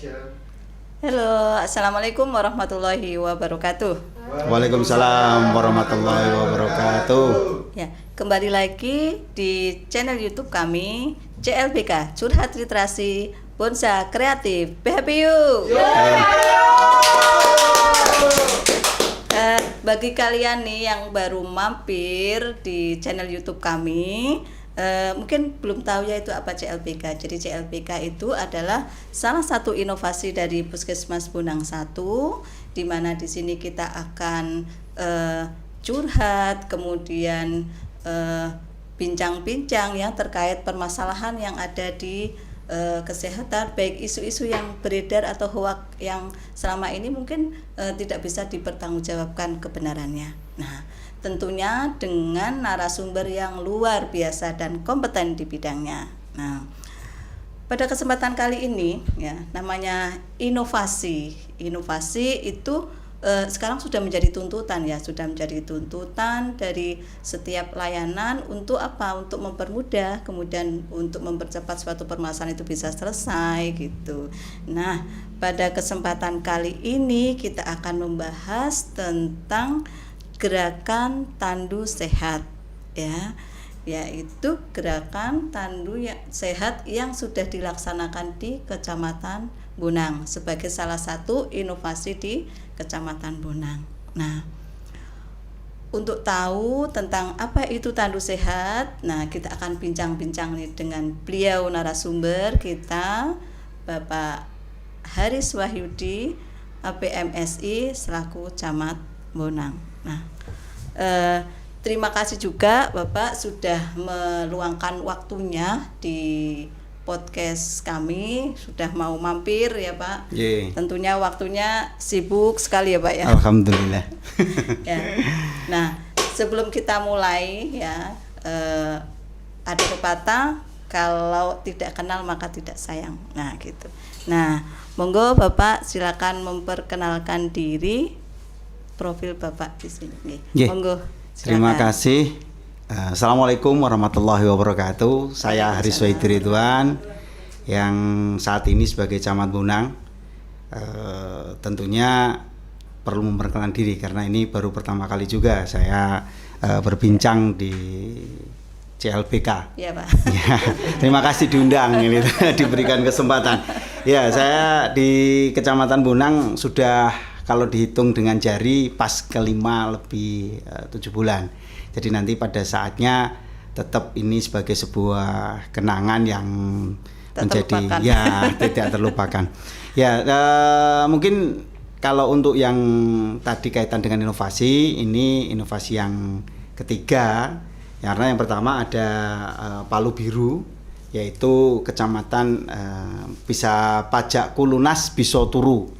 Halo, assalamualaikum warahmatullahi wabarakatuh. Waalaikumsalam warahmatullahi wabarakatuh. Ya, kembali lagi di channel YouTube kami CLBK Curhat Literasi Bonsa Kreatif BHPU. Bagi kalian nih yang baru mampir di channel YouTube kami, mungkin belum tahu ya itu apa CLBK. Jadi CLBK itu adalah salah satu inovasi dari Puskesmas Bonang 1, di mana di sini kita akan curhat, kemudian bincang-bincang yang terkait permasalahan yang ada di kesehatan, baik isu-isu yang beredar atau hoak yang selama ini mungkin tidak bisa dipertanggungjawabkan kebenarannya. Nah, tentunya dengan narasumber yang luar biasa dan kompeten di bidangnya. Nah, pada kesempatan kali ini ya, namanya inovasi. Inovasi itu sekarang sudah menjadi tuntutan ya, sudah menjadi tuntutan dari setiap layanan untuk apa? Untuk mempermudah, kemudian untuk mempercepat suatu permasalahan itu bisa selesai gitu. Nah, pada kesempatan kali ini kita akan membahas tentang gerakan tandu sehat ya, yaitu gerakan tandu sehat yang sudah dilaksanakan di Kecamatan Bonang sebagai salah satu inovasi di Kecamatan Bonang. Nah, untuk tahu tentang apa itu tandu sehat, nah kita akan bincang-bincang nih dengan beliau narasumber kita, Bapak Haris Wahyudi, APMSI selaku Camat Bonang. Nah, terima kasih juga Bapak sudah meluangkan waktunya di podcast kami, sudah mau mampir ya Pak. Tentunya waktunya sibuk sekali ya Pak ya. Alhamdulillah. Ya. Nah, sebelum kita mulai ya, ada pepatah, kalau tidak kenal maka tidak sayang. Nah gitu. Nah, monggo Bapak silakan memperkenalkan diri, profil Bapak di sini. Monggo. Silakan. Terima kasih. Assalamualaikum warahmatullahi wabarakatuh. Saya Haris Wahyudi Ridwan yang saat ini sebagai Camat Bonang. Tentunya perlu memperkenalkan diri karena ini baru pertama kali juga saya berbincang di CLBK. Iya Pak. Ya, terima kasih diundang ini diberikan kesempatan. Ya, saya di Kecamatan Bonang sudah kalau dihitung dengan jari pas kelima lebih 7 bulan. Jadi nanti pada saatnya tetap ini sebagai sebuah kenangan yang menjadi ya tidak terlupakan. Ya, mungkin kalau untuk yang tadi kaitan dengan inovasi, ini inovasi yang ketiga. Karena yang pertama ada Palu Biru, yaitu kecamatan bisa pajak kulunas bisa turu.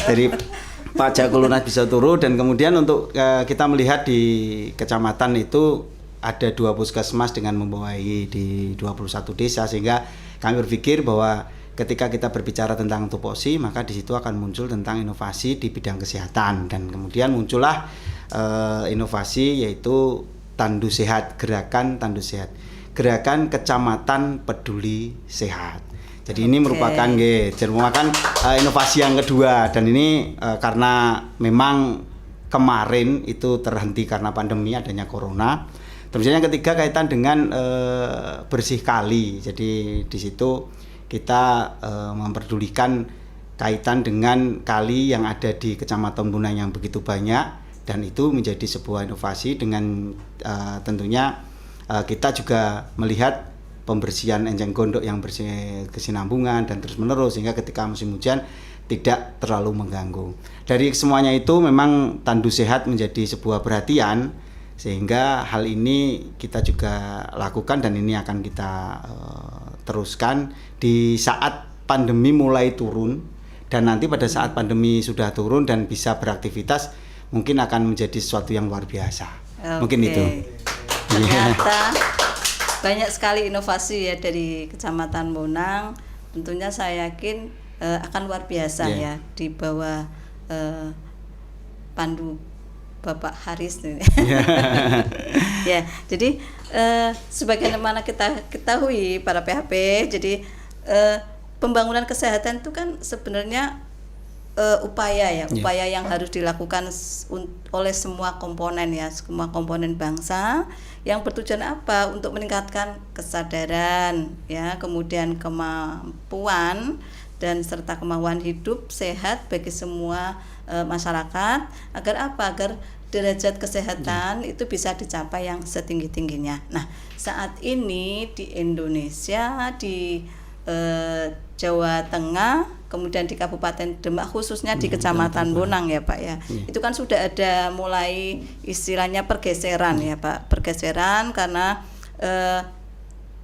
Jadi pajak kulunas bisa turu, dan kemudian untuk kita melihat di kecamatan itu ada 2 puskesmas dengan membawahi di 21 desa, sehingga kami berpikir bahwa ketika kita berbicara tentang tupoksi maka di situ akan muncul tentang inovasi di bidang kesehatan, dan kemudian muncullah inovasi yaitu tandu sehat, gerakan tandu sehat, gerakan Kecamatan Peduli Sehat. Jadi ini merupakan inovasi yang kedua, dan ini karena memang kemarin itu terhenti karena pandemi adanya corona. Terus yang ketiga kaitan dengan bersih kali. Jadi di situ kita memperdulikan kaitan dengan kali yang ada di Kecamatan Bonang yang begitu banyak, dan itu menjadi sebuah inovasi dengan tentunya kita juga melihat pembersihan enceng gondok yang berkesinambungan dan terus menerus, sehingga ketika musim hujan tidak terlalu mengganggu. Dari semuanya itu memang tandu sehat menjadi sebuah perhatian, sehingga hal ini kita juga lakukan, dan ini akan kita teruskan di saat pandemi mulai turun, dan nanti pada saat pandemi sudah turun dan bisa beraktivitas mungkin akan menjadi sesuatu yang luar biasa. Mungkin itu. Ternyata banyak sekali inovasi ya dari Kecamatan Bonang. Tentunya saya yakin akan luar biasa ya di bawah pandu Bapak Haris ini. Ya, jadi sebagaimana kita ketahui para PHP, jadi pembangunan kesehatan itu kan sebenarnya upaya yang harus dilakukan oleh semua komponen ya, semua komponen bangsa yang bertujuan apa? Untuk meningkatkan kesadaran ya, kemudian kemampuan dan serta kemauan hidup sehat bagi semua masyarakat, agar apa? Agar derajat kesehatan itu bisa dicapai yang setinggi-tingginya. Nah, saat ini di Indonesia, di Jawa Tengah, kemudian di Kabupaten Demak, khususnya di Kecamatan Bonang ya Pak ya. Itu kan sudah ada mulai istilahnya pergeseran ya Pak, pergeseran karena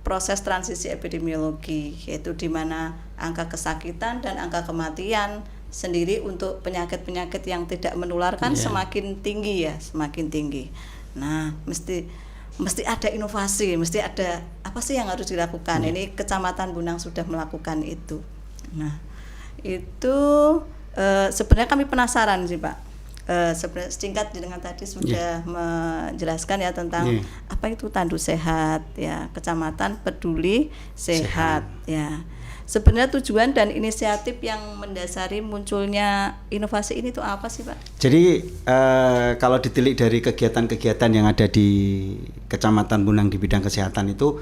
proses transisi epidemiologi, yaitu di mana angka kesakitan dan angka kematian sendiri untuk penyakit-penyakit yang tidak menularkan semakin tinggi ya, semakin tinggi. Nah, mesti ada inovasi, mesti ada apa sih yang harus dilakukan. Ini Kecamatan Bonang sudah melakukan itu. Nah, itu sebenarnya kami penasaran sih Pak. Sebenarnya singkat dengan tadi sudah menjelaskan ya tentang apa itu Tandu Sehat ya, Kecamatan Peduli Sehat ya. Sebenarnya tujuan dan inisiatif yang mendasari munculnya inovasi ini tuh apa sih Pak? Jadi kalau ditilik dari kegiatan-kegiatan yang ada di Kecamatan Bonang di bidang kesehatan itu,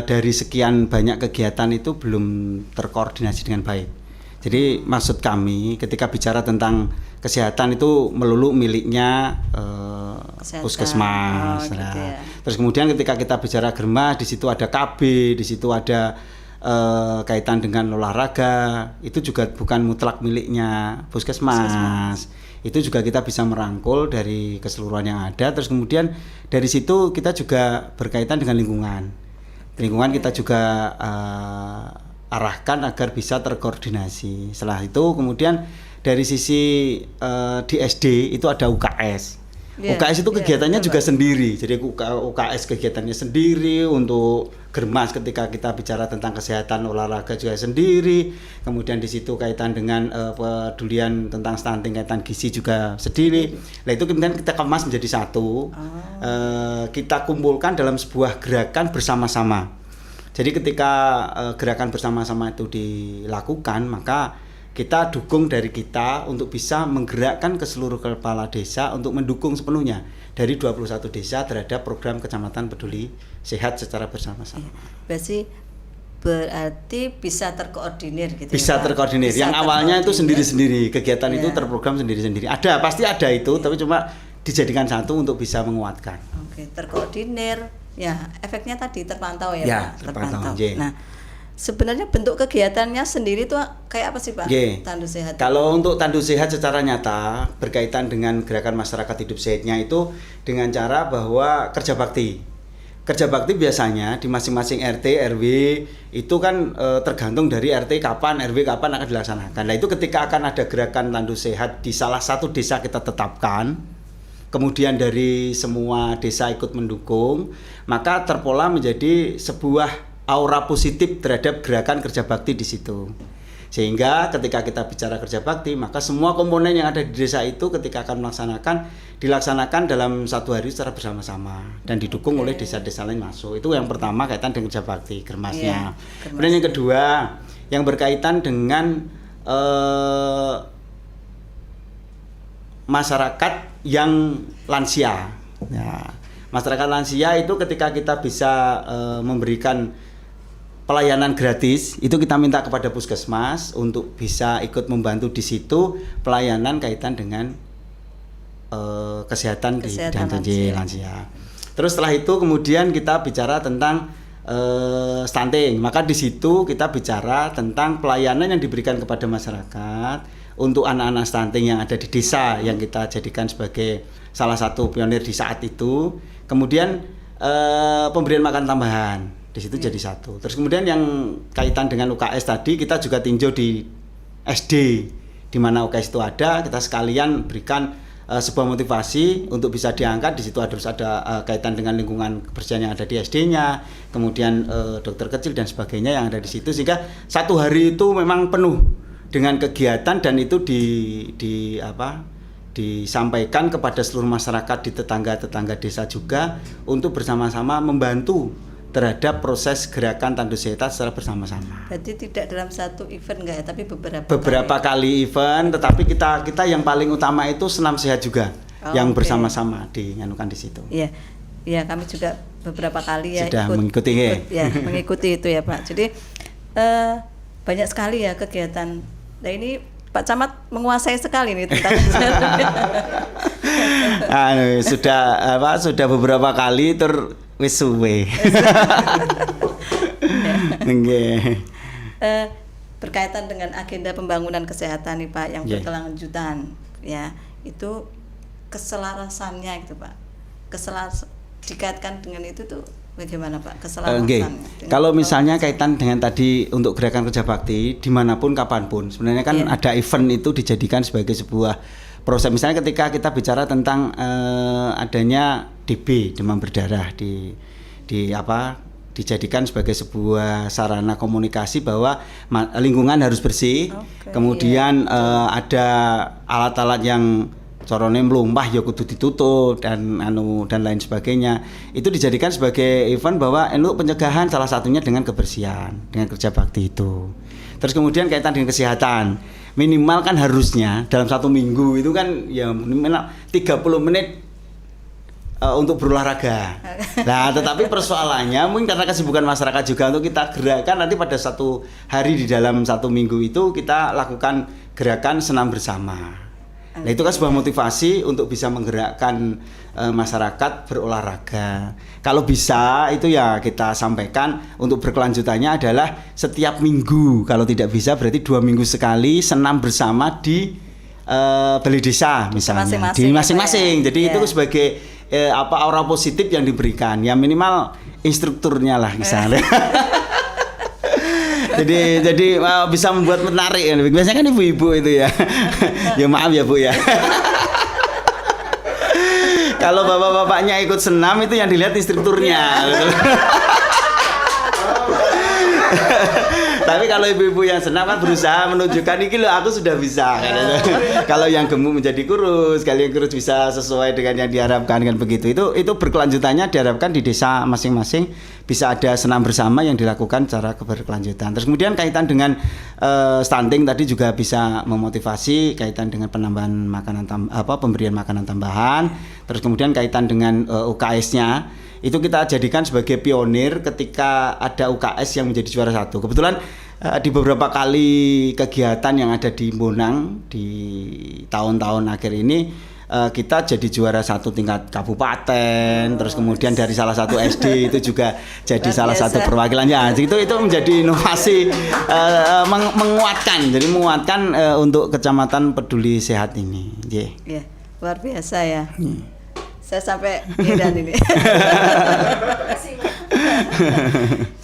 dari sekian banyak kegiatan itu belum terkoordinasi dengan baik. Jadi maksud kami ketika bicara tentang kesehatan itu melulu miliknya puskesmas. Gitu ya. Terus kemudian ketika kita bicara Germas, di situ ada KB, di situ ada kaitan dengan olahraga, itu juga bukan mutlak miliknya puskesmas. Itu juga kita bisa merangkul dari keseluruhan yang ada. Terus kemudian dari situ kita juga berkaitan dengan lingkungan kita juga arahkan agar bisa terkoordinasi. Setelah itu kemudian dari sisi di SD itu ada UKS. UKS itu kegiatannya juga sendiri. Jadi UKS kegiatannya sendiri, untuk Germas ketika kita bicara tentang kesehatan olahraga juga sendiri. Kemudian di situ kaitan dengan pedulian tentang stunting, kaitan gizi juga sendiri. Nah, itu kemudian kita kemas menjadi satu. Kita kumpulkan dalam sebuah gerakan bersama-sama. Jadi ketika gerakan bersama-sama itu dilakukan, maka kita dukung dari kita untuk bisa menggerakkan ke seluruh kepala desa untuk mendukung sepenuhnya dari 21 desa terhadap program Kecamatan Peduli Sehat secara bersama-sama. Berarti bisa terkoordinir gitu. Bisa ya, terkoordinir. Bisa yang awalnya itu sendiri-sendiri, kegiatan itu terprogram sendiri-sendiri. Ada, pasti ada itu, tapi cuma dijadikan satu untuk bisa menguatkan. Oke, terkoordinir. Ya, efeknya tadi terpantau ya Pak. Terpantau. Nah, sebenarnya bentuk kegiatannya sendiri tuh kayak apa sih Pak? Tandu Sehat. Kalau untuk Tandu Sehat secara nyata berkaitan dengan gerakan masyarakat hidup sehatnya itu dengan cara bahwa kerja bakti. Kerja bakti biasanya di masing-masing RT, RW itu kan tergantung dari RT kapan, RW kapan akan dilaksanakan. Nah, itu ketika akan ada gerakan Tandu Sehat di salah satu desa kita tetapkan, kemudian dari semua desa ikut mendukung, maka terpola menjadi sebuah aura positif terhadap gerakan kerja bakti di situ. Sehingga ketika kita bicara kerja bakti, maka semua komponen yang ada di desa itu ketika akan dilaksanakan dalam satu hari secara bersama-sama dan didukung oleh desa-desa lain masuk. Itu yang pertama kaitan dengan kerja bakti, Germasnya. Kemudian yang kedua, yang berkaitan dengan masyarakat yang lansia. Ya, masyarakat lansia itu ketika kita bisa memberikan pelayanan gratis, itu kita minta kepada puskesmas untuk bisa ikut membantu di situ pelayanan kaitan dengan kesehatan di lansia. Terus setelah itu kemudian kita bicara tentang stunting, maka di situ kita bicara tentang pelayanan yang diberikan kepada masyarakat untuk anak-anak stunting yang ada di desa yang kita jadikan sebagai salah satu pionir di saat itu. Kemudian pemberian makan tambahan. Di situ jadi satu. Terus kemudian yang kaitan dengan UKS tadi kita juga tinjau di SD di mana UKS itu ada, kita sekalian berikan sebuah motivasi untuk bisa diangkat. Di situ harus ada kaitan dengan lingkungan kebersihan yang ada di SD-nya, kemudian dokter kecil dan sebagainya yang ada di situ, sehingga satu hari itu memang penuh dengan kegiatan dan itu disampaikan kepada seluruh masyarakat di tetangga-tetangga desa juga untuk bersama-sama membantu terhadap proses gerakan tandus sehat secara bersama-sama. Berarti tidak dalam satu event enggak ya, tapi beberapa kali event, tetapi kita yang paling utama itu senam sehat juga, yang bersama-sama dianukan di situ. Iya, ya kami juga beberapa kali ya sudah mengikuti mengikuti itu ya Pak. Jadi banyak sekali ya kegiatan. Nah ini Pak Camat menguasai sekali nih tentang sudah beberapa kali wis suwe. Nggih. Berkaitan dengan agenda pembangunan kesehatan nih Pak yang berkelanjutan ya, itu keselarasannya gitu Pak. Dikaitkan dengan itu tuh bagaimana Pak keselarasannya? Kalau misalnya kaitan dengan tadi untuk gerakan kerja bakti dimanapun kapanpun sebenarnya kan ada event itu dijadikan sebagai sebuah proses. Misalnya ketika kita bicara tentang adanya DB demam berdarah dijadikan sebagai sebuah sarana komunikasi bahwa lingkungan harus bersih. Kemudian ada alat-alat yang corone mlumpah ya kudu ditutup dan lain sebagainya. Itu dijadikan sebagai event bahwa untuk pencegahan salah satunya dengan kebersihan, dengan kerja bakti itu. Terus kemudian kaitan dengan kesehatan, minimal kan harusnya dalam 1 minggu itu kan ya minimal 30 menit untuk berolahraga. Nah, tetapi persoalannya mungkin karena kesibukan masyarakat juga untuk kita gerakan nanti pada 1 hari di dalam 1 minggu itu kita lakukan gerakan senam bersama. Nah, itu kan sebuah motivasi untuk bisa menggerakkan masyarakat berolahraga. Kalau bisa itu ya kita sampaikan untuk berkelanjutannya adalah setiap minggu. Kalau tidak bisa berarti 2 minggu sekali senam bersama di balai desa misalnya di masing-masing. Jadi itu sebagai aura positif yang diberikan. Ya minimal instrukturnya lah misalnya. jadi bisa membuat menarik. Biasanya kan ibu-ibu itu ya. Ya maaf ya Bu ya. Kalau bapak-bapaknya ikut senam itu yang dilihat instrukturnya. Tapi kalau ibu-ibu yang senam kan berusaha menunjukkan ini loh aku sudah bisa. Kalau yang gemuk menjadi kurus, kalau yang kurus bisa sesuai dengan yang diharapkan kan begitu. Itu berkelanjutannya diharapkan di desa masing-masing bisa ada senam bersama yang dilakukan secara berkelanjutan. Terus kemudian kaitan dengan stunting tadi juga bisa memotivasi kaitan dengan penambahan makanan pemberian makanan tambahan. Terus kemudian kaitan dengan UKS-nya itu kita jadikan sebagai pionir ketika ada UKS yang menjadi juara 1. Kebetulan di beberapa kali kegiatan yang ada di Bonang di tahun-tahun akhir ini kita jadi juara 1 tingkat kabupaten. Terus kemudian dari salah satu SD itu juga jadi salah satu perwakilan ya. Itu menjadi inovasi menguatkan. Jadi menguatkan untuk Kecamatan Peduli Sehat ini. Yeah. Luar biasa ya. Saya sampai heran ini.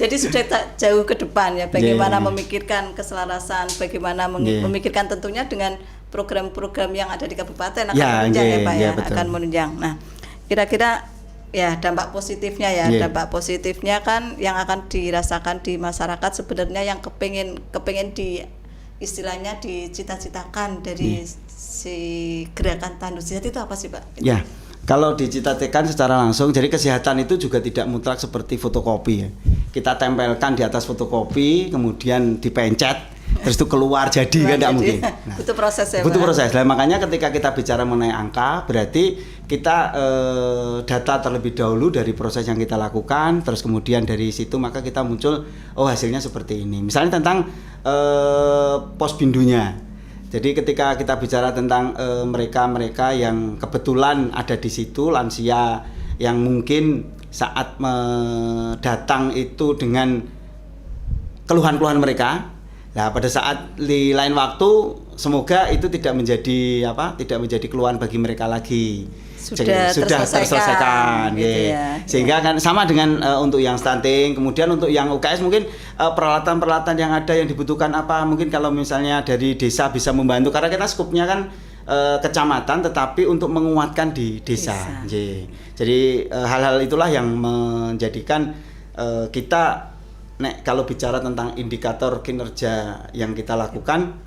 Jadi sudah jauh ke depan ya, bagaimana memikirkan keselarasan, bagaimana memikirkan tentunya dengan program-program yang ada di kabupaten akan menunjang ya Pak ya, akan menunjang. Nah, kira-kira ya dampak positifnya dampak positifnya kan yang akan dirasakan di masyarakat sebenarnya yang kepengin di istilahnya dicita-citakan dari si gerakan tandus sehat itu apa sih Pak? Ya. Kalau dicita-citakan secara langsung, jadi kesehatan itu juga tidak mutlak seperti fotokopi ya. Kita tempelkan di atas fotokopi, kemudian dipencet, terus itu keluar jadi kan tidak mungkin. Nah, butuh proses ya. Butuh proses. Nah, makanya ketika kita bicara mengenai angka, berarti kita data terlebih dahulu dari proses yang kita lakukan, terus kemudian dari situ maka kita muncul, hasilnya seperti ini. Misalnya tentang Posbindunya. Jadi ketika kita bicara tentang mereka-mereka yang kebetulan ada di situ, lansia yang mungkin saat datang itu dengan keluhan-keluhan mereka. Nah, pada saat di lain waktu semoga itu tidak menjadi keluhan bagi mereka lagi. Sudah terselesaikan gitu ya. Sehingga kan sama dengan untuk yang stunting, kemudian untuk yang UKS mungkin peralatan-peralatan yang ada yang dibutuhkan apa, mungkin kalau misalnya dari desa bisa membantu karena kita skupnya kan kecamatan tetapi untuk menguatkan di desa. Jadi hal-hal itulah yang menjadikan kita kalau bicara tentang indikator kinerja yang kita lakukan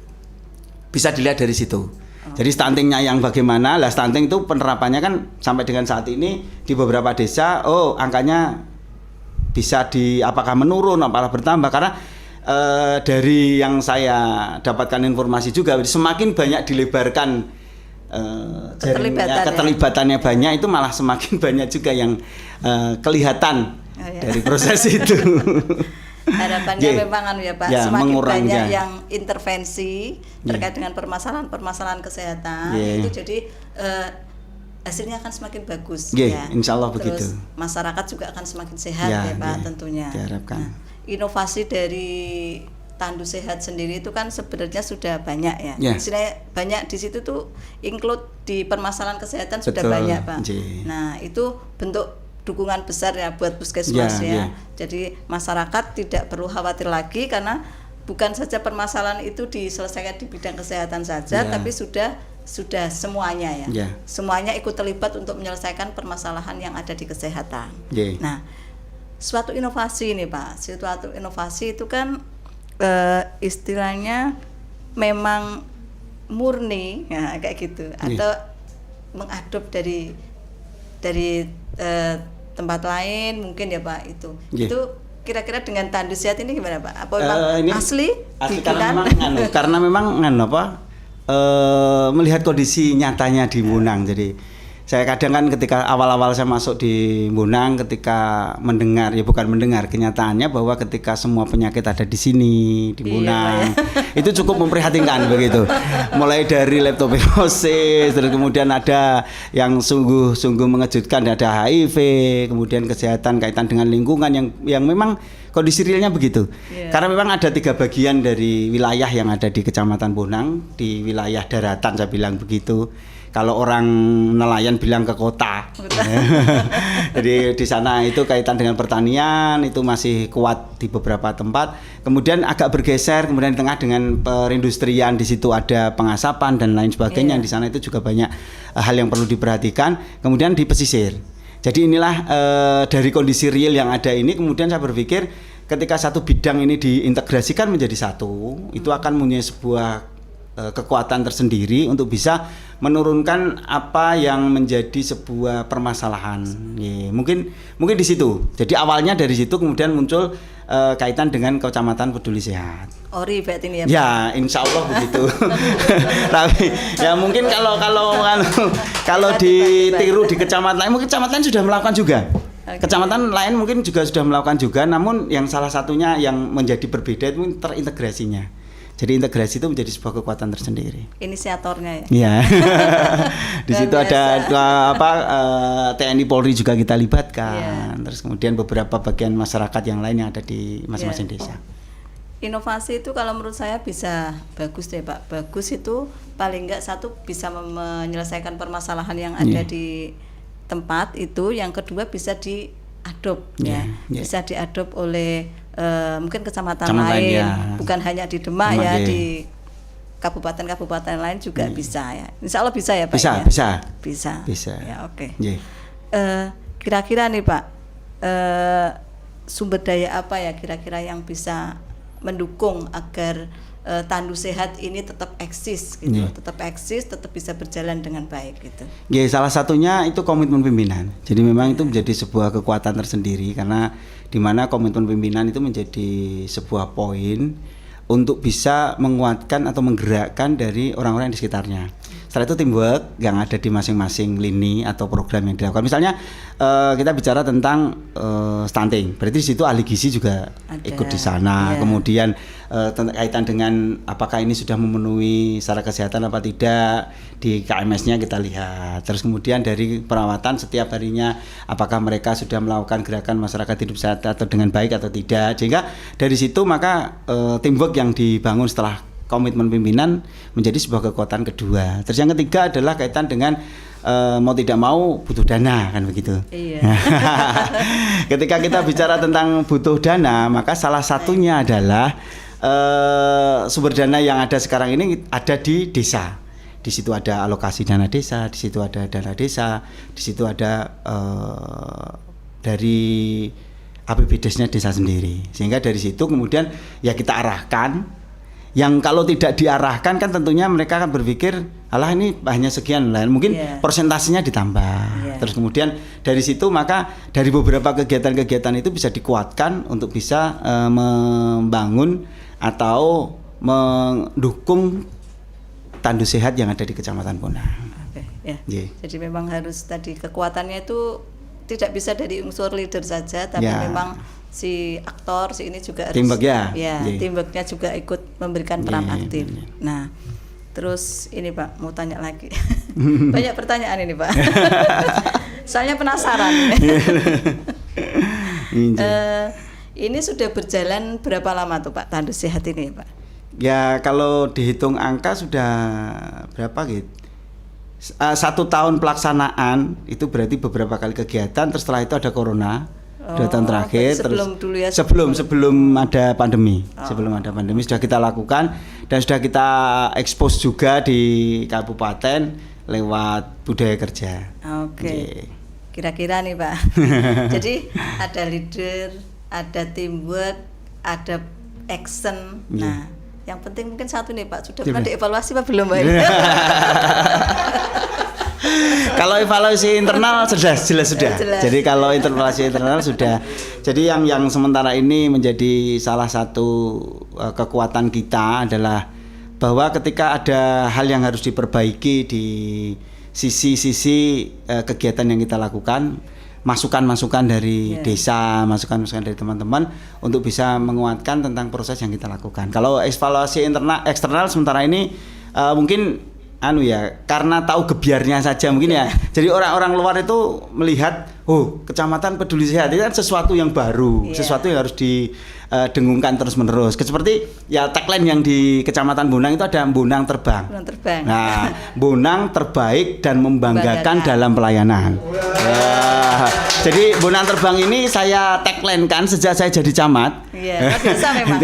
bisa dilihat dari situ. Jadi stuntingnya yang bagaimana? Lah stunting itu penerapannya kan sampai dengan saat ini di beberapa desa, angkanya bisa apakah menurun, apakah bertambah? Karena dari yang saya dapatkan informasi juga, semakin banyak dilebarkan keterlibatannya banyak, itu malah semakin banyak juga yang kelihatan dari proses itu. Harapannya memang ya Pak, semakin banyak yang intervensi terkait dengan permasalahan kesehatan, itu jadi hasilnya akan semakin bagus ya. Insya Allah Terus begitu. Masyarakat juga akan semakin sehat ya Pak tentunya. Diharapkan. Nah, inovasi dari Tandu Sehat sendiri itu kan sebenarnya sudah banyak ya. Istilahnya banyak di situ tuh include di permasalahan kesehatan. Betul, sudah banyak Pak. Nah itu bentuk dukungan besar ya buat puskesmas ya. Jadi masyarakat tidak perlu khawatir lagi karena bukan saja permasalahan itu diselesaikan di bidang kesehatan saja, tapi sudah semuanya ya. Semuanya ikut terlibat untuk menyelesaikan permasalahan yang ada di kesehatan. Nah, suatu inovasi ini Pak, suatu inovasi itu kan istilahnya memang murni ya, kayak gitu, atau mengadop dari tempat lain mungkin ya Pak itu. Itu kira-kira dengan Tandu Sehat ini gimana Pak? Apa memang asli karena memang melihat kondisi nyatanya di Munang. Jadi saya kadang kan ketika awal-awal saya masuk di Munang, ketika kenyataannya bahwa ketika semua penyakit ada di sini di Munang, itu cukup memprihatinkan begitu. Mulai dari leptospirosis, terus kemudian ada yang sungguh mengejutkan, ada HIV, kemudian kesehatan kaitan dengan lingkungan yang memang kondisi realnya begitu. Karena memang ada 3 bagian dari wilayah yang ada di Kecamatan Bonang. Di wilayah daratan saya bilang begitu. Kalau orang nelayan bilang ke kota. Jadi di sana itu kaitan dengan pertanian itu masih kuat di beberapa tempat. Kemudian agak bergeser, kemudian di tengah dengan perindustrian, di situ ada pengasapan dan lain sebagainya. Di sana itu juga banyak hal yang perlu diperhatikan. Kemudian di pesisir. Jadi inilah dari kondisi real yang ada ini, kemudian saya berpikir ketika satu bidang ini diintegrasikan menjadi satu, itu akan mempunyai sebuah kekuatan tersendiri untuk bisa menurunkan apa yang menjadi sebuah permasalahan. Mungkin di situ. Jadi awalnya dari situ, kemudian muncul kaitan dengan Kecamatan Peduli Sehat. Ori berarti ini ya Pak? Ya, insya Allah begitu. Tapi ya mungkin kalau ditiru di kecamatan lain, mungkin kecamatan sudah melakukan juga. Kecamatan lain mungkin juga sudah melakukan juga, namun yang salah satunya yang menjadi berbeda itu terintegrasinya. Jadi integrasi itu menjadi sebuah kekuatan tersendiri. Inisiatornya ya. Iya. Di situ ada TNI Polri juga kita libatkan. Terus kemudian beberapa bagian masyarakat yang lain yang ada di masing-masing desa. Inovasi itu kalau menurut saya bisa bagus deh Pak. Bagus itu paling enggak satu bisa menyelesaikan permasalahan yang ada di tempat itu. Yang kedua bisa diadop bisa diadop oleh mungkin kecamatan lain, bukan hanya di Demak ya, di kabupaten-kabupaten lain juga bisa ya. Insya Allah bisa ya Pak. Bisa. Ya oke. Kira-kira nih Pak, sumber daya apa ya kira-kira yang bisa mendukung agar Tandu Sehat ini tetap eksis gitu, tetap bisa berjalan dengan baik gitu. Salah satunya itu komitmen pimpinan. Jadi memang itu menjadi sebuah kekuatan tersendiri karena di mana komitmen pimpinan itu menjadi sebuah poin untuk bisa menguatkan atau menggerakkan dari orang-orang di sekitarnya. Setelah itu teamwork yang ada di masing-masing lini atau program yang dilakukan. Misalnya kita bicara tentang stunting, berarti di situ ahli gizi juga ikut di sana. Kemudian kaitan dengan apakah ini sudah memenuhi syarat kesehatan apa tidak, di KMS-nya kita lihat. Terus kemudian dari perawatan setiap harinya apakah mereka sudah melakukan gerakan masyarakat hidup sehat atau dengan baik atau tidak. Sehingga dari situ maka teamwork yang dibangun setelah komitmen pimpinan menjadi sebuah kekuatan kedua. Terus yang ketiga adalah kaitan dengan mau tidak mau butuh dana kan begitu. Ketika kita bicara tentang butuh dana, maka salah satunya adalah sumber dana yang ada sekarang ini ada di desa. Di situ ada alokasi dana desa, di situ ada dana desa, di situ ada dari APBDes-nya desa sendiri. Sehingga dari situ kemudian ya kita arahkan. Yang kalau tidak diarahkan kan tentunya mereka akan berpikir alah ini hanya sekian lah, mungkin persentasenya ditambah. Terus kemudian dari situ maka dari beberapa kegiatan-kegiatan itu bisa dikuatkan untuk bisa membangun atau mendukung Tandu Sehat yang ada di Kecamatan Bonang. Ya. Jadi memang harus tadi kekuatannya itu tidak bisa dari unsur leader saja, tapi memang si aktor si ini juga harus teamworknya juga ikut memberikan peran aktif. Nah, terus ini Pak mau tanya lagi, banyak pertanyaan ini Pak. Soalnya penasaran. Ini sudah berjalan berapa lama tuh Pak Tandu Sehat ini Pak? Ya kalau dihitung angka sudah berapa gitu? 1 tahun pelaksanaan itu berarti beberapa kali kegiatan. Terus setelah itu ada corona 2 tahun terakhir. Sebelum dulu ya? Sebelum ada pandemi. Sebelum ada pandemi sudah kita lakukan dan sudah kita expose juga di kabupaten lewat budaya kerja. Oke. Kira-kira nih Pak. Jadi ada leader, ada teamwork, ada action. Nah, yang penting mungkin satu nih Pak, sudah pernah dievaluasi Pak belum Pak? Kalau evaluasi internal sudah. Jadi kalau evaluasi internal sudah. Jadi yang sementara ini menjadi salah satu kekuatan kita adalah bahwa ketika ada hal yang harus diperbaiki di sisi-sisi kegiatan yang kita lakukan, masukan-masukan dari desa, masukan-masukan dari teman-teman untuk bisa menguatkan tentang proses yang kita lakukan. Kalau evaluasi eksternal sementara ini mungkin karena tahu gebiarnya saja mungkin ya. Jadi orang-orang luar itu melihat, Kecamatan Peduli Sehat itu kan sesuatu yang baru, sesuatu yang harus didengungkan terus-menerus. Seperti ya tagline yang di Kecamatan Bonang itu ada Bonang Terbang. Nah, Bonang terbaik dan membanggakan dalam pelayanan. Jadi Bonang Terbang ini saya tagline kan sejak saya jadi camat. Biasa memang.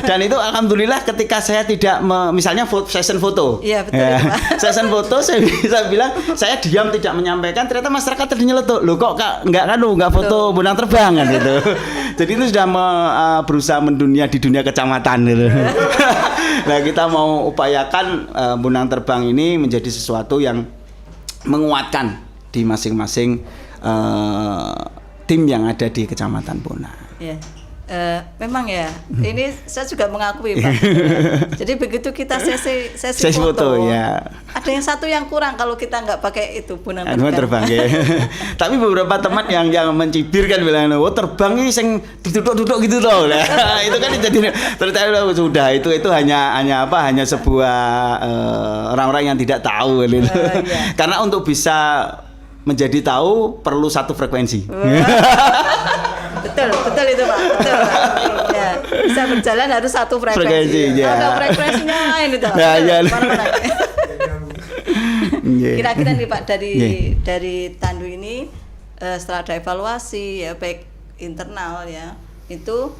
Dan itu alhamdulillah ketika saya tidak misalnya session foto. Iya betul. Session foto saya bilang saya diam tidak menyampaikan, ternyata masyarakat tadi nyeletuk, loh kok nggak foto Bonang Terbang kan gitu. Jadi itu sudah berusaha mendunia di dunia kecamatan gitu. Nah kita mau upayakan Bonang Terbang ini menjadi sesuatu yang menguatkan di masing-masing tim yang ada di Kecamatan Bonang. Memang ya, ini saya juga mengakui Pak. Jadi begitu kita sesi foto, ada yang satu yang kurang kalau kita nggak pakai itu Bonang Terbang. Tapi beberapa teman yang mencibir kan bilang, terbang ini sing duduk-duduk gitu loh. Itu kan jadi ternyata sudah itu hanya sebuah orang-orang yang tidak tahu gitu. Karena untuk bisa menjadi tahu perlu satu frekuensi. Betul itu Pak. Betul. Ya, bisa berjalan harus satu frekuensi. Kalau frekuensinya lain itu. Kira-kira nih Pak dari Tandu ini setelah ada evaluasi ya baik internal ya, itu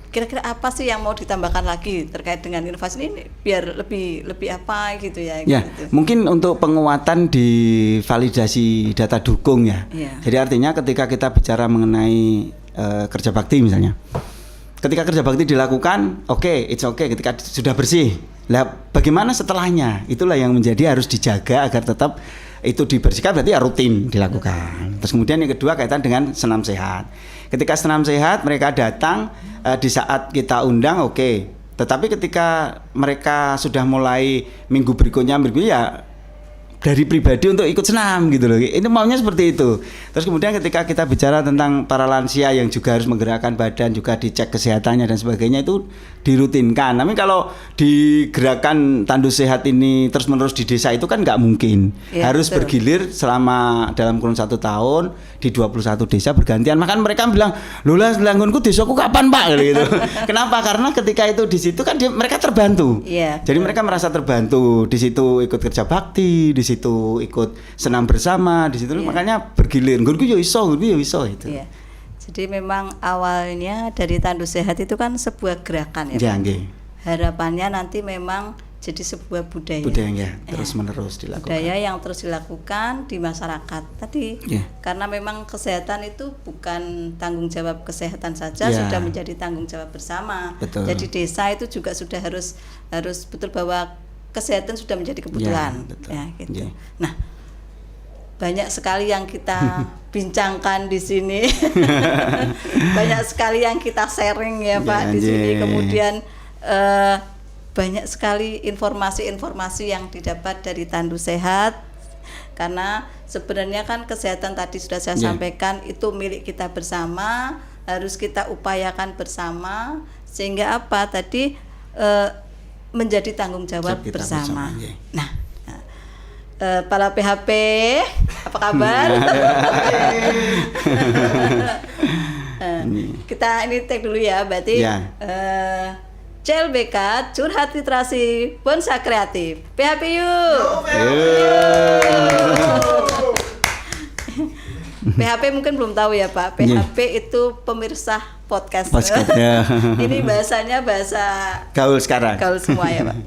kira-kira apa sih yang mau ditambahkan lagi terkait dengan inovasi ini biar lebih apa gitu ya? Gitu. Mungkin untuk penguatan di validasi data dukung ya. Jadi artinya ketika kita bicara mengenai kerja bakti misalnya, ketika kerja bakti dilakukan, it's okay ketika sudah bersih. Lah bagaimana setelahnya? Itulah yang menjadi harus dijaga agar tetap itu dibersihkan, berarti ya rutin dilakukan. Terus kemudian yang kedua kaitan dengan senam sehat. Ketika senam sehat mereka datang di saat kita undang, tetapi ketika mereka sudah mulai minggu berikutnya ya dari pribadi untuk ikut senam gitu loh. Ini maunya seperti itu. Terus kemudian ketika kita bicara tentang para lansia yang juga harus menggerakkan badan, juga dicek kesehatannya dan sebagainya, itu dirutinkan. Tapi kalau di gerakan Tandu Sehat ini terus-menerus di desa itu kan nggak mungkin. Harus bergilir selama dalam kurun 1 tahun di 21 desa bergantian. Makan mereka bilang, "Loh lah langgonku desaku kapan Pak?" gitu. Kenapa? Karena ketika itu di situ kan mereka terbantu. Jadi mereka merasa terbantu. Di situ ikut kerja bakti, di situ ikut senam bersama, di situ makanya bergilir. Nggonku yo iso itu. Jadi memang awalnya dari Tandu Sehat itu kan sebuah gerakan ya. Harapannya nanti memang jadi sebuah budaya terus menerus dilakukan. Budaya yang terus dilakukan di masyarakat tadi. Karena memang kesehatan itu bukan tanggung jawab kesehatan saja, sudah menjadi tanggung jawab bersama. Jadi desa itu juga sudah harus betul bahwa kesehatan sudah menjadi kebutuhan. Ya, betul. Ya, gitu. Ya. Nah, banyak sekali yang kita bincangkan di sini. Banyak sekali yang kita sharing ya Pak di sini. Kemudian banyak sekali informasi-informasi yang didapat dari Tandu Sehat. Karena sebenarnya kan kesehatan tadi sudah saya sampaikan itu milik kita bersama, harus kita upayakan bersama sehingga apa tadi menjadi tanggung jawab bersama. Nah, para PHP apa kabar? Kita ini take dulu ya, berarti CLBK Curhat Literasi Bonsai Kreatif. PHP yuk. PHP mungkin belum tahu ya Pak. PHP itu pemirsa podcast. Ya. Ini bahasanya bahasa gaul sekarang. Gaul semua ya Pak.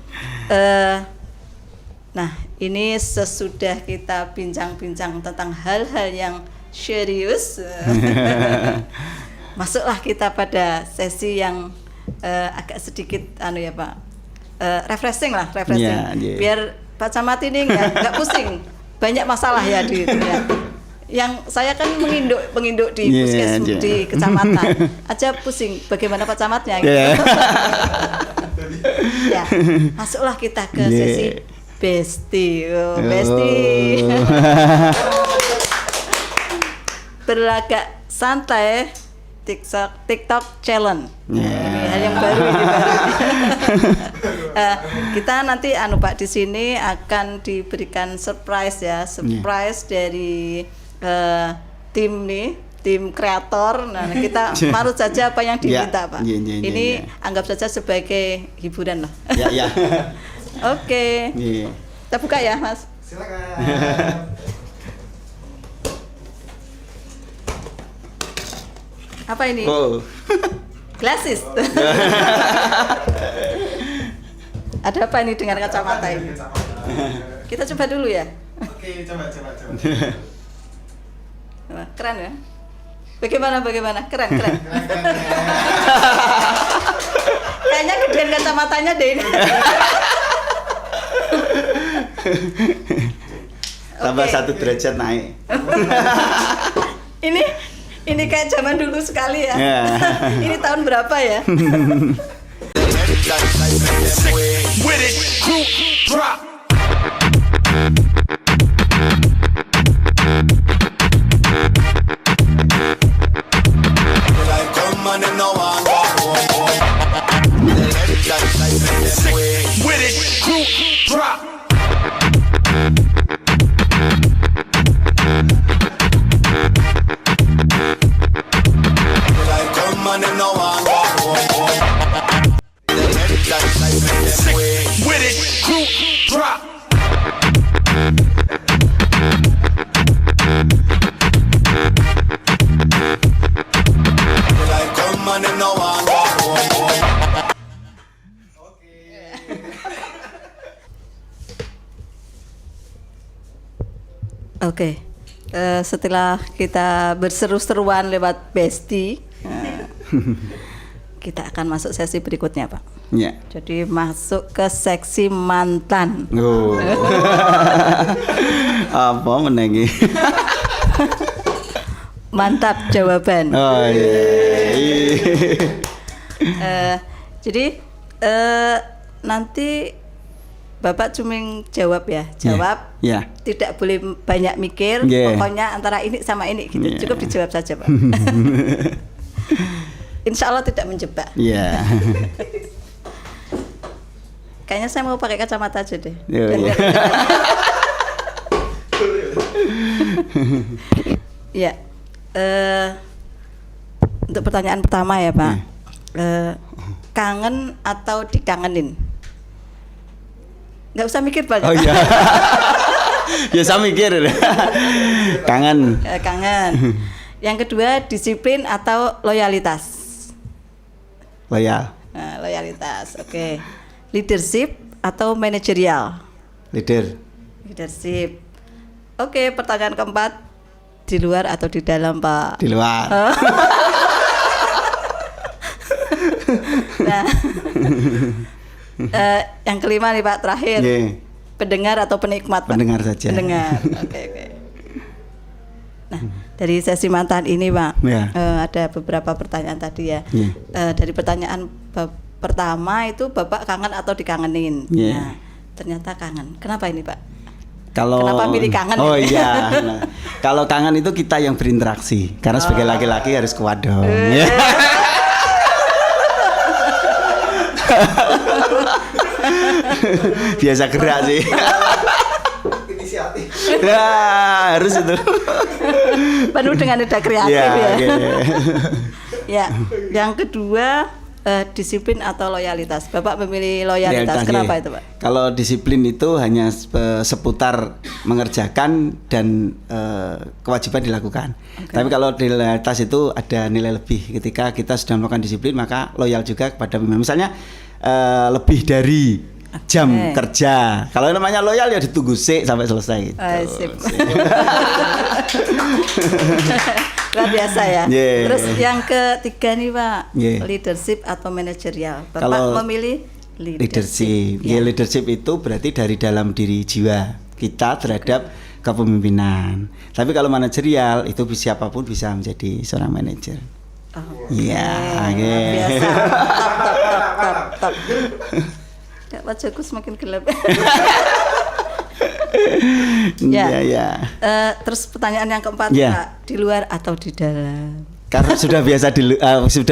Nah, ini sesudah kita bincang-bincang tentang hal-hal yang serius, masuklah kita pada sesi yang agak sedikit ya Pak, refreshing. Biar Pak Camat ini nggak pusing, banyak masalah ya di itu ya. Yang saya kan menginduk di puskesmas di kecamatan aja pusing, bagaimana Pak Camatnya gitu. Ya, masuklah kita ke sesi Besti. Berlagak santai TikTok challenge. Ini hal yang baru ini kita nanti Pak di sini akan diberikan surprise ya, dari tim kreator. Nah, kita marut saja apa yang diminta Pak. Ini anggap saja sebagai hiburan lah. Ya. Oke. Kita buka ya, Mas. Silakan. Apa ini? Glasses. Ada apa ini dengan kacamata ini? Kita coba dulu ya. Oke, coba. Keren ya? Bagaimana? Keren. Kayaknya gedean kacamatanya deh ini. Tambah 1 derajat naik. Ini kayak zaman dulu sekali ya. Ini tahun berapa ya? Oke. Setelah kita berseru-seruan lewat Besti, kita akan masuk sesi berikutnya, Pak. Ya. Jadi masuk ke seksi mantan. Apa menangi? Mantap jawaban. Oh iya. Jadi nanti Bapak cuma jawab ya, Yeah. Tidak boleh banyak mikir. Pokoknya antara ini sama ini gitu. Cukup dijawab saja, Pak. Insya Allah tidak menjebak. Iya. Kayaknya saya mau pakai kacamata aja deh. Ya. Untuk pertanyaan pertama ya Pak. Kangen atau dikangenin? Nggak usah mikir banyak. Oh iya. Biasa mikir. Kangen. Kangen. Yang kedua, disiplin atau loyalitas? Loyal. Nah, loyalitas. Oke. Leadership atau manajerial? Leadership. Oke, pertanyaan keempat, di luar atau di dalam, Pak? Di luar. Nah, Yang kelima nih Pak, terakhir. Nggih. Pendengar atau penikmat Pak? Pendengar saja. Pendengar. Oke. Nah, dari sesi mantan ini Pak, Ya. ada beberapa pertanyaan tadi ya. Ya. Dari pertanyaan pertama itu Bapak kangen atau dikangenin? Ya. Nah, ternyata kangen. Kenapa ini Pak? Kalau Kenapa milih kangen? Oh ini? iya. Nah, kalau kangen itu kita yang berinteraksi. Karena sebagai laki-laki harus kuat dong. Ya. Biasa gerak sih. Inisiatif. Ya, harus itu. Penuh dengan ide kreatif Ya, ya. oke. Ya, yang kedua disiplin atau loyalitas. Bapak memilih loyalitas. Realitas, Kenapa iya. itu Pak? Kalau disiplin itu hanya seputar mengerjakan dan kewajiban dilakukan. Tapi kalau di loyalitas itu ada nilai lebih. Ketika kita sudah melakukan disiplin, maka loyal juga kepada pemimpin. Misalnya lebih dari jam kerja. Kalau namanya loyal ya ditunggu sih sampai selesai gitu. Sip. Luar biasa ya. Yeah. Terus yang ketiga nih Pak, Yeah. leadership atau manajerial. Bapak Kalau memilih leadership. Ya. Ya, leadership itu berarti dari dalam diri jiwa kita terhadap kepemimpinan. Tapi kalau manajerial itu siapapun bisa menjadi seorang manajer. Iya, Luar oke. biasa. Top. Ya, wajahku semakin gelap. Iya, ya. Terus pertanyaan yang keempat Ya. Pak, di luar atau di dalam? Karena sudah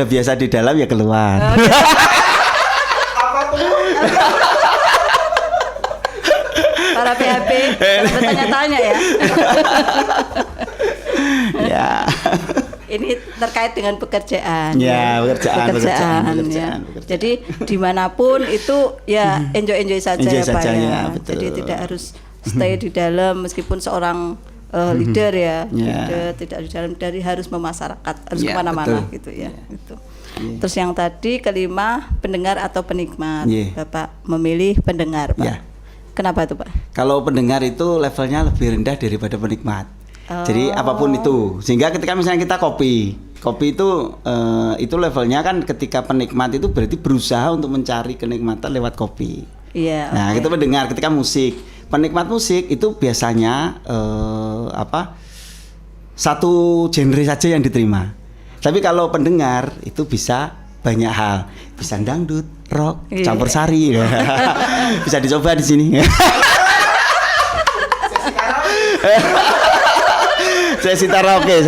biasa di dalam ya keluar. Apa tuh? Para PHP bertanya-tanya ya. Ya. Ini terkait dengan pekerjaan. Ya, pekerjaan. Ya. Jadi dimanapun itu ya enjoy saja Enjoy ya Pak saja, ya. ya, betul. Jadi tidak harus stay di dalam meskipun seorang leader ya. Ya. Leader tidak di dalam, dari harus memasyarakat, harus Ya, kemana-mana betul. gitu ya. Gitu. Terus yang tadi kelima, pendengar atau penikmat. Ya. Bapak memilih pendengar Pak. Ya. Kenapa itu Pak? Kalau pendengar itu levelnya lebih rendah daripada penikmat. Jadi apapun itu, sehingga ketika misalnya kita kopi itu levelnya kan ketika penikmat itu berarti berusaha untuk mencari kenikmatan lewat kopi. Iya. Nah, oke. kita mendengar ketika musik, penikmat musik itu biasanya satu genre saja yang diterima. Tapi kalau pendengar itu bisa banyak hal, bisa dangdut, rock, Iya. campur sari, bisa dicoba di sini. Sesi karaoke.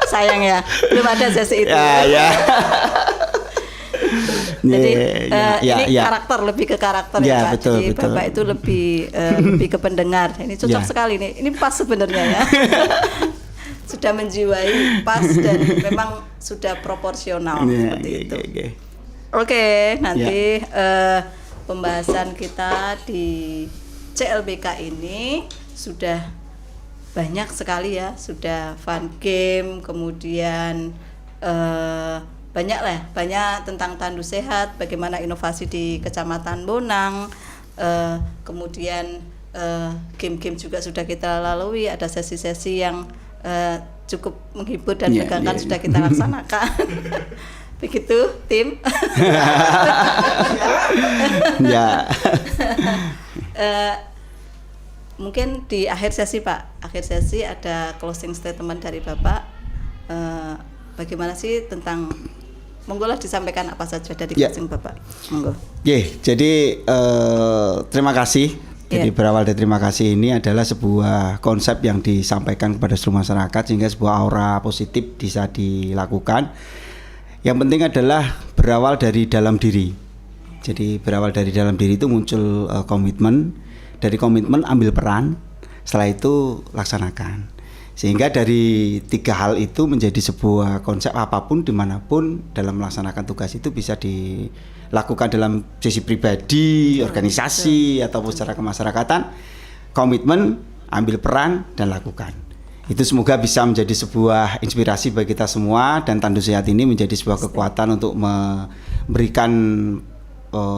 Sayang ya, belum ada sesi itu. Ya. Jadi Ya, ini ya. karakter, lebih ke karakter Ya, ya Pak. betul, Jadi betul. Bapak itu lebih ke pendengar. Ini cocok Ya. sekali nih. Ini pas sebenarnya ya. Sudah menjiwai, pas dan memang sudah proporsional seperti itu. Oke, nanti pembahasan kita di CLBK ini sudah banyak sekali ya, sudah fun game, kemudian banyak tentang tandu sehat, bagaimana inovasi di Kecamatan Bonang, kemudian game-game juga sudah kita lalui, ada sesi-sesi yang cukup menghibur dan menegangkan sudah kita laksanakan. Begitu tim. Ya. Mungkin di akhir sesi Pak, akhir sesi ada closing statement dari Bapak. Bagaimana sih tentang, monggolah disampaikan apa saja dari closing Bapak. Monggo. Jadi terima kasih. Jadi berawal dari terima kasih ini adalah sebuah konsep yang disampaikan kepada seluruh masyarakat sehingga sebuah aura positif bisa dilakukan. Yang penting adalah berawal dari dalam diri. Jadi berawal dari dalam diri itu muncul komitmen. Dari komitmen ambil peran, setelah itu laksanakan. Sehingga dari tiga hal itu menjadi sebuah konsep apapun dimanapun dalam melaksanakan tugas itu bisa dilakukan dalam sisi pribadi, organisasi ataupun secara kemasyarakatan. Komitmen, ambil peran dan lakukan. Itu semoga bisa menjadi sebuah inspirasi bagi kita semua dan Tandu Sehat ini menjadi sebuah kekuatan untuk memberikan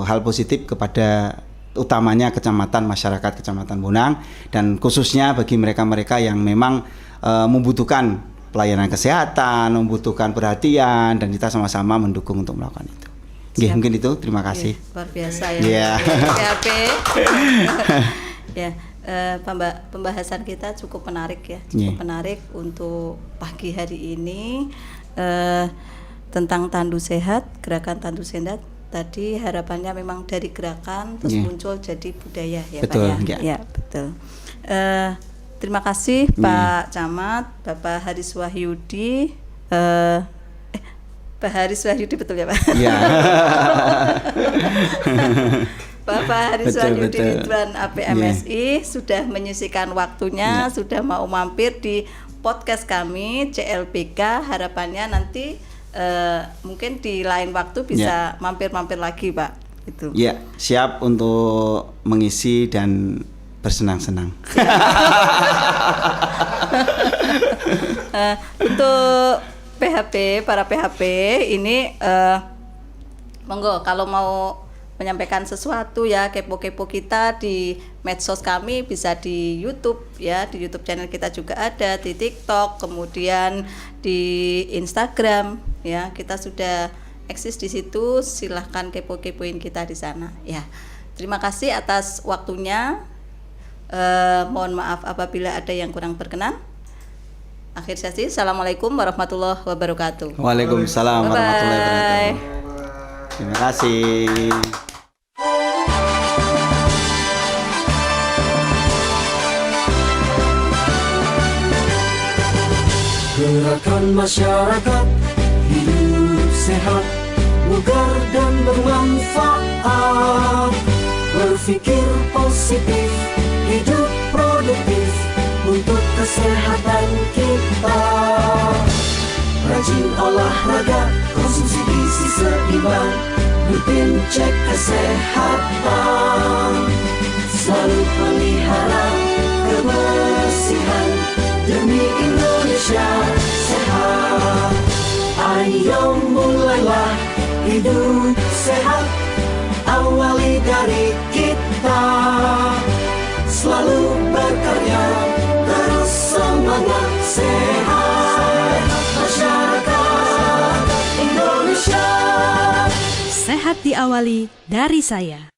hal positif kepada utamanya masyarakat Kecamatan Bonang dan khususnya bagi mereka-mereka yang memang membutuhkan pelayanan kesehatan, membutuhkan perhatian dan kita sama-sama mendukung untuk melakukan itu. Nggih, Siap. mungkin itu. Terima kasih. Luar biasa ya. Iya. PHP. Ya, pembahasan kita cukup menarik ya, cukup Iya. menarik untuk pagi hari ini tentang tandu sehat, gerakan tandu sehat. Tadi harapannya memang dari gerakan terus Iya. muncul jadi budaya ya Betul, Pak ya. iya. Ya, betul. Terima kasih Pak Camat, Bapak Haris Wahyudi. Pak Haris Wahyudi betul ya Pak? Iya. Bapak Haris Betul, Wahyudi betul. Ridwan APMSI sudah menyisikan waktunya, sudah mau mampir di podcast kami CLBK. Harapannya nanti mungkin di lain waktu bisa mampir-mampir lagi Pak. Itu. Ya, siap untuk mengisi dan bersenang-senang. Untuk PHP, para PHP ini monggo kalau mau menyampaikan sesuatu ya, kepo-kepo kita di medsos kami, bisa di YouTube ya, di YouTube channel kita juga ada, di TikTok, kemudian di Instagram ya, kita sudah eksis di situ, silahkan kepo-kepoin kita di sana ya. Terima kasih atas waktunya. Mohon maaf apabila ada yang kurang berkenan. Akhir sesi, assalamualaikum warahmatullahi wabarakatuh. Waalaikumsalam warahmatullahi Bye-bye. wabarakatuh. Terima kasih. Gerakan masyarakat hidup sehat, bugar dan bermanfaat. Berpikir positif, hidup produktif untuk kesehatan kita. Rajin olahraga, konsumsi gizi seimbang, rutin cek kesehatan. Selalu pelihara kebersihan demi Indonesia sehat. Ayo mulailah hidup sehat, awali dari kita. Selalu berkarya, terus semangat, sehat masyarakat Indonesia. Sehat diawali dari saya.